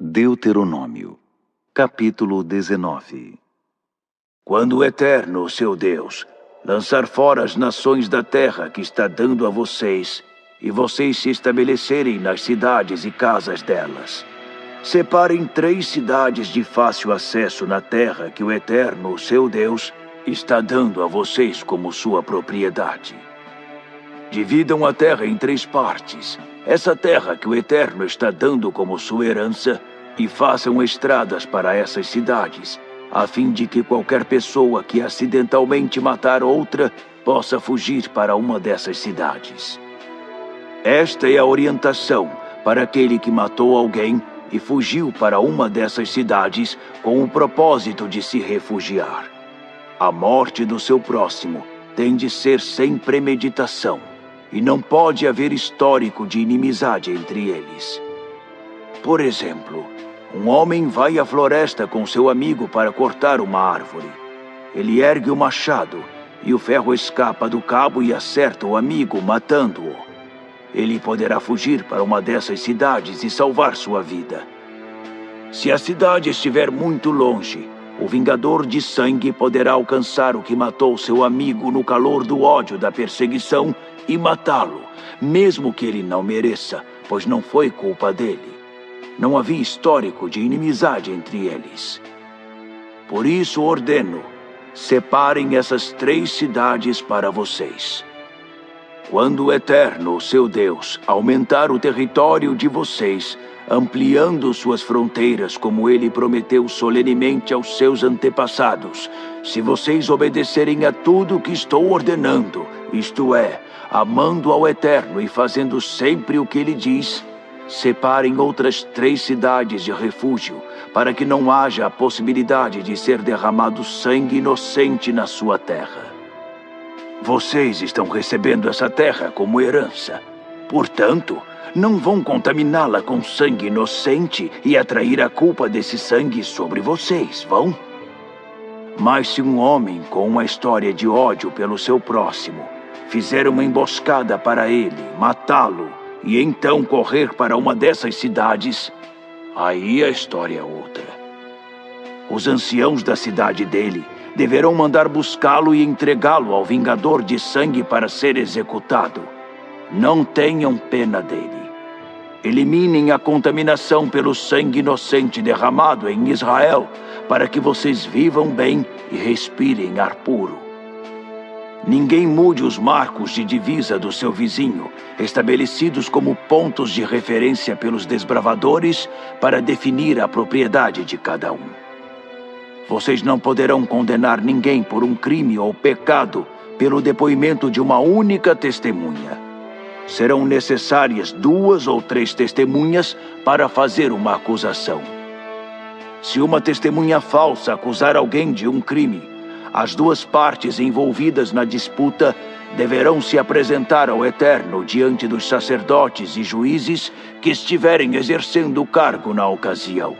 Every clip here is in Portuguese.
Deuteronômio, capítulo 19. Quando o Eterno, seu Deus, lançar fora as nações da terra que está dando a vocês, e vocês se estabelecerem nas cidades e casas delas, separem 3 cidades de fácil acesso na terra que o Eterno, seu Deus, está dando a vocês como sua propriedade. Dividam a terra em 3 partes, essa terra que o Eterno está dando como sua herança, e façam estradas para essas cidades, a fim de que qualquer pessoa que acidentalmente matar outra possa fugir para uma dessas cidades. Esta é a orientação para aquele que matou alguém e fugiu para uma dessas cidades com o propósito de se refugiar. A morte do seu próximo tem de ser sem premeditação, e não pode haver histórico de inimizade entre eles. Por exemplo, um homem vai à floresta com seu amigo para cortar uma árvore. Ele ergue o machado, e o ferro escapa do cabo e acerta o amigo, matando-o. Ele poderá fugir para uma dessas cidades e salvar sua vida. Se a cidade estiver muito longe, o vingador de sangue poderá alcançar o que matou seu amigo no calor do ódio da perseguição e matá-lo, mesmo que ele não mereça, pois não foi culpa dele. Não havia histórico de inimizade entre eles. Por isso ordeno, separem essas 3 cidades para vocês. Quando o Eterno, seu Deus, aumentar o território de vocês, ampliando suas fronteiras como ele prometeu solenemente aos seus antepassados, se vocês obedecerem a tudo o que estou ordenando, isto é, amando ao Eterno e fazendo sempre o que ele diz, separem outras 3 cidades de refúgio, para que não haja a possibilidade de ser derramado sangue inocente na sua terra. Vocês estão recebendo essa terra como herança. Portanto, não vão contaminá-la com sangue inocente e atrair a culpa desse sangue sobre vocês, vão? Mas se um homem com uma história de ódio pelo seu próximo fizer uma emboscada para ele, matá-lo, e então correr para uma dessas cidades, aí a história é outra. Os anciãos da cidade dele deverão mandar buscá-lo e entregá-lo ao vingador de sangue para ser executado. Não tenham pena dele. Eliminem a contaminação pelo sangue inocente derramado em Israel, para que vocês vivam bem e respirem ar puro. Ninguém mude os marcos de divisa do seu vizinho, estabelecidos como pontos de referência pelos desbravadores para definir a propriedade de cada um. Vocês não poderão condenar ninguém por um crime ou pecado pelo depoimento de uma única testemunha. Serão necessárias 2 ou 3 testemunhas para fazer uma acusação. Se uma testemunha falsa acusar alguém de um crime, as 2 partes envolvidas na disputa deverão se apresentar ao Eterno diante dos sacerdotes e juízes que estiverem exercendo o cargo na ocasião.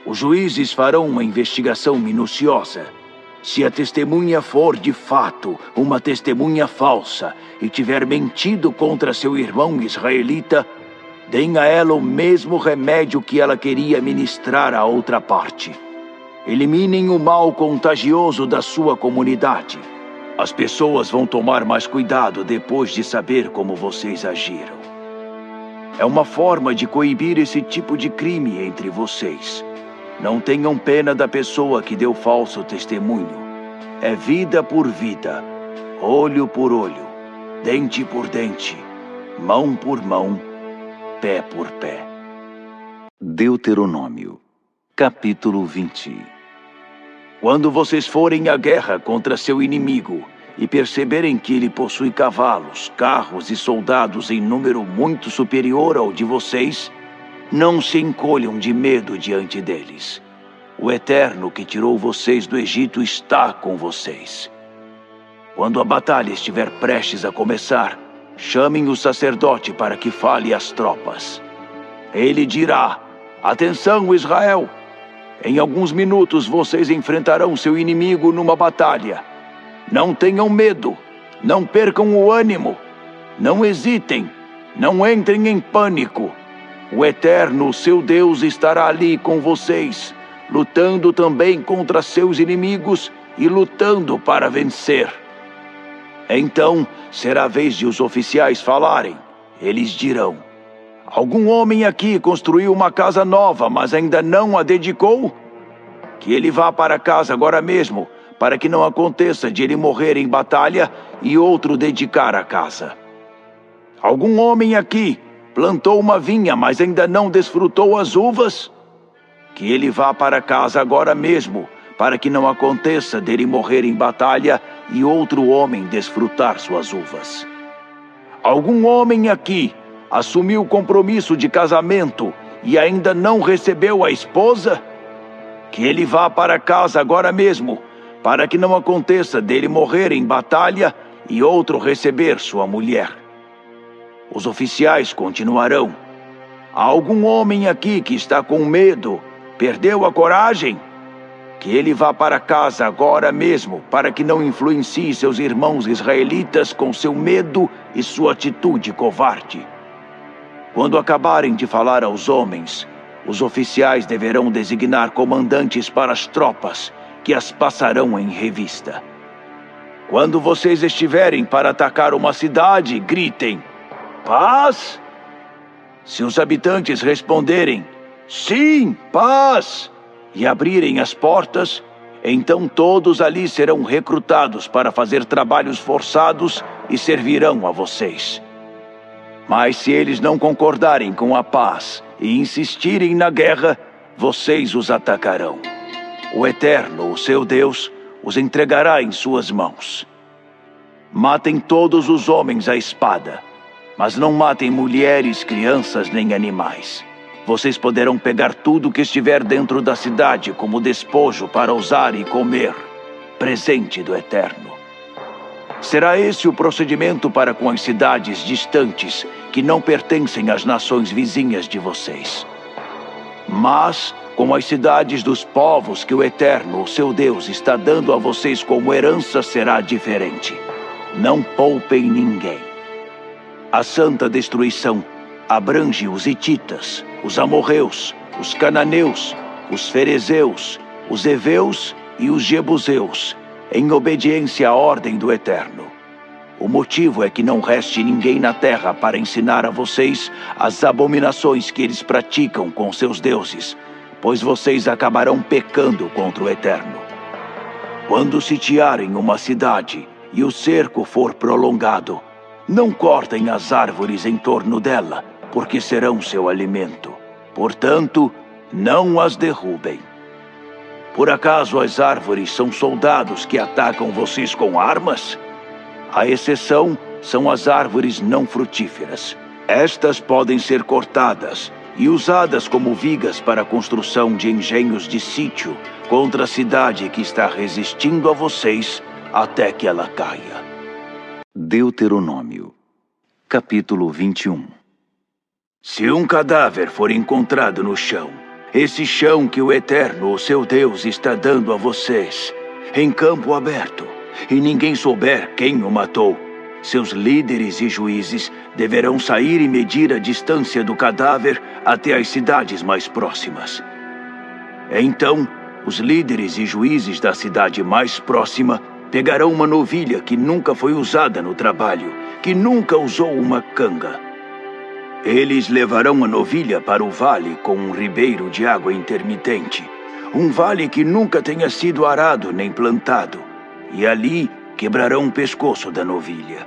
Os juízes farão uma investigação minuciosa. Se a testemunha for, de fato, uma testemunha falsa e tiver mentido contra seu irmão israelita, deem a ela o mesmo remédio que ela queria ministrar à outra parte. Eliminem o mal contagioso da sua comunidade. As pessoas vão tomar mais cuidado depois de saber como vocês agiram. É uma forma de coibir esse tipo de crime entre vocês. Não tenham pena da pessoa que deu falso testemunho. É vida por vida, olho por olho, dente por dente, mão por mão, pé por pé. Deuteronômio, capítulo 20. Quando vocês forem à guerra contra seu inimigo e perceberem que ele possui cavalos, carros e soldados em número muito superior ao de vocês, não se encolham de medo diante deles. O Eterno que tirou vocês do Egito está com vocês. Quando a batalha estiver prestes a começar, chamem o sacerdote para que fale às tropas. Ele dirá: "Atenção, Israel! Em alguns minutos vocês enfrentarão seu inimigo numa batalha. Não tenham medo, não percam o ânimo, não hesitem, não entrem em pânico. o Eterno, seu Deus, estará ali com vocês, lutando também contra seus inimigos e lutando para vencer. Então será a vez de os oficiais falarem. Eles dirão: algum homem aqui construiu uma casa nova, mas ainda não a dedicou? Que ele vá para casa agora mesmo, para que não aconteça de ele morrer em batalha e outro dedicar a casa. Algum homem aqui plantou uma vinha, mas ainda não desfrutou as uvas? Que ele vá para casa agora mesmo, para que não aconteça dele morrer em batalha e outro homem desfrutar suas uvas. Algum homem aqui assumiu o compromisso de casamento e ainda não recebeu a esposa? Que ele vá para casa agora mesmo, para que não aconteça dele morrer em batalha e outro receber sua mulher. Os oficiais continuarão: há algum homem aqui que está com medo, perdeu a coragem? Que ele vá para casa agora mesmo, para que não influencie seus irmãos israelitas com seu medo e sua atitude covarde. Quando acabarem de falar aos homens, os oficiais deverão designar comandantes para as tropas, que as passarão em revista. Quando vocês estiverem para atacar uma cidade, gritem: paz! Se os habitantes responderem: sim, paz! E abrirem as portas, então todos ali serão recrutados para fazer trabalhos forçados e servirão a vocês. Mas se eles não concordarem com a paz e insistirem na guerra, vocês os atacarão. O Eterno, o seu Deus, os entregará em suas mãos. Matem todos os homens à espada, mas não matem mulheres, crianças nem animais. Vocês poderão pegar tudo que estiver dentro da cidade como despojo para usar e comer, presente do Eterno. Será esse o procedimento para com as cidades distantes que não pertencem às nações vizinhas de vocês. Mas com as cidades dos povos que o Eterno, o seu Deus, está dando a vocês como herança será diferente. Não poupem ninguém. A santa destruição abrange os hititas, os amorreus, os cananeus, os ferezeus, os heveus e os jebuseus, em obediência à ordem do Eterno. O motivo é que não reste ninguém na terra para ensinar a vocês as abominações que eles praticam com seus deuses, pois vocês acabarão pecando contra o Eterno. Quando sitiarem uma cidade e o cerco for prolongado, não cortem as árvores em torno dela, porque serão seu alimento. Portanto, não as derrubem. Por acaso as árvores são soldados que atacam vocês com armas? A exceção são as árvores não frutíferas. Estas podem ser cortadas e usadas como vigas para a construção de engenhos de sítio contra a cidade que está resistindo a vocês até que ela caia. Deuteronômio, capítulo 21. Se um cadáver for encontrado no chão, esse chão que o Eterno, o seu Deus, está dando a vocês, em campo aberto, e ninguém souber quem o matou, seus líderes e juízes deverão sair e medir a distância do cadáver até as cidades mais próximas. Então, os líderes e juízes da cidade mais próxima pegarão uma novilha que nunca foi usada no trabalho, que nunca usou uma canga. Eles levarão a novilha para o vale com um ribeiro de água intermitente, um vale que nunca tenha sido arado nem plantado, e ali quebrarão o pescoço da novilha.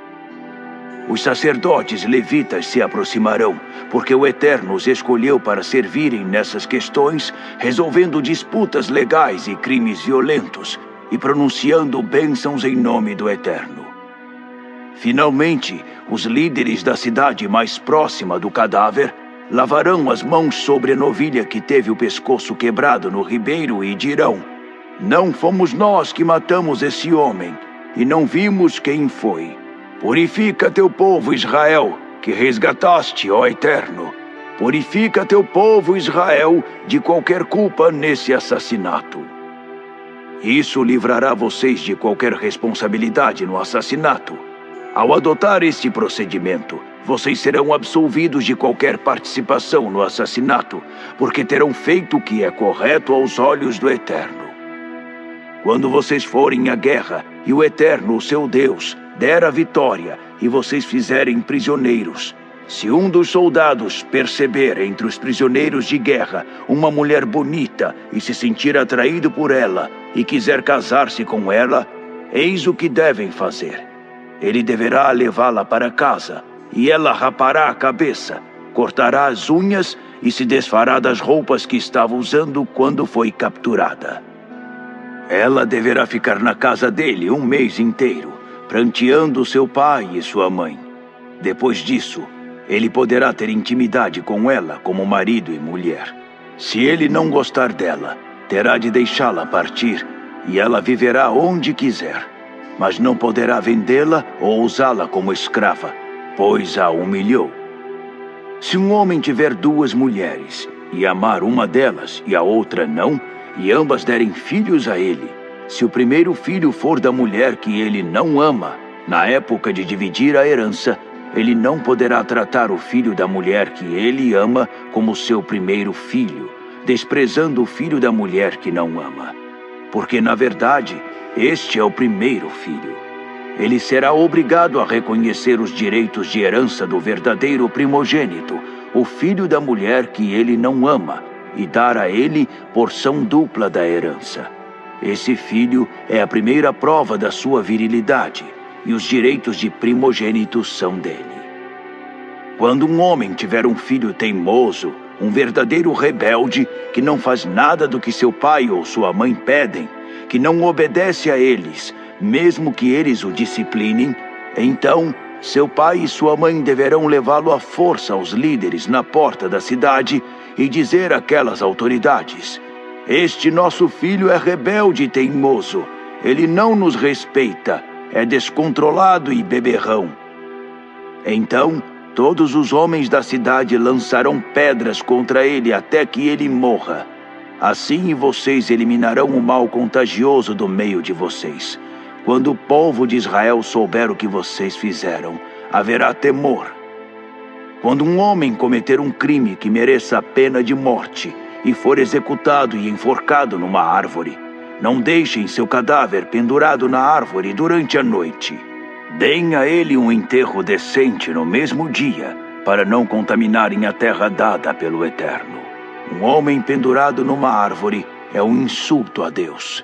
Os sacerdotes levitas se aproximarão, porque o Eterno os escolheu para servirem nessas questões, resolvendo disputas legais e crimes violentos, e pronunciando bênçãos em nome do Eterno. Finalmente, os líderes da cidade mais próxima do cadáver lavarão as mãos sobre a novilha que teve o pescoço quebrado no ribeiro e dirão: não fomos nós que matamos esse homem, e não vimos quem foi. Purifica teu povo Israel, que resgataste, ó Eterno. Purifica teu povo Israel de qualquer culpa nesse assassinato. Isso livrará vocês de qualquer responsabilidade no assassinato. Ao adotar este procedimento, vocês serão absolvidos de qualquer participação no assassinato, porque terão feito o que é correto aos olhos do Eterno. Quando vocês forem à guerra e o Eterno, o seu Deus, der a vitória e vocês fizerem prisioneiros, se um dos soldados perceber entre os prisioneiros de guerra uma mulher bonita e se sentir atraído por ela e quiser casar-se com ela, eis o que devem fazer. Ele deverá levá-la para casa, e ela rapará a cabeça, cortará as unhas e se desfará das roupas que estava usando quando foi capturada. Ela deverá ficar na casa dele um mês inteiro, pranteando seu pai e sua mãe. Depois disso, ele poderá ter intimidade com ela como marido e mulher. Se ele não gostar dela, terá de deixá-la partir, e ela viverá onde quiser, mas não poderá vendê-la ou usá-la como escrava, pois a humilhou. Se um homem tiver 2 mulheres, e amar uma delas e a outra não, e ambas derem filhos a ele, se o primeiro filho for da mulher que ele não ama, na época de dividir a herança, ele não poderá tratar o filho da mulher que ele ama como seu primeiro filho, desprezando o filho da mulher que não ama. Porque, na verdade, este é o primeiro filho. Ele será obrigado a reconhecer os direitos de herança do verdadeiro primogênito, o filho da mulher que ele não ama, e dar a ele porção dupla da herança. Esse filho é a primeira prova da sua virilidade, e os direitos de primogênito são dele. Quando um homem tiver um filho teimoso, um verdadeiro rebelde, que não faz nada do que seu pai ou sua mãe pedem, que não obedece a eles, mesmo que eles o disciplinem, então seu pai e sua mãe deverão levá-lo à força aos líderes na porta da cidade e dizer àquelas autoridades: este nosso filho é rebelde e teimoso, ele não nos respeita, é descontrolado e beberrão. Então, todos os homens da cidade lançarão pedras contra ele até que ele morra. Assim vocês eliminarão o mal contagioso do meio de vocês. Quando o povo de Israel souber o que vocês fizeram, haverá temor. Quando um homem cometer um crime que mereça a pena de morte e for executado e enforcado numa árvore, não deixem seu cadáver pendurado na árvore durante a noite. Deem a ele um enterro decente no mesmo dia, para não contaminarem a terra dada pelo Eterno. Um homem pendurado numa árvore é um insulto a Deus.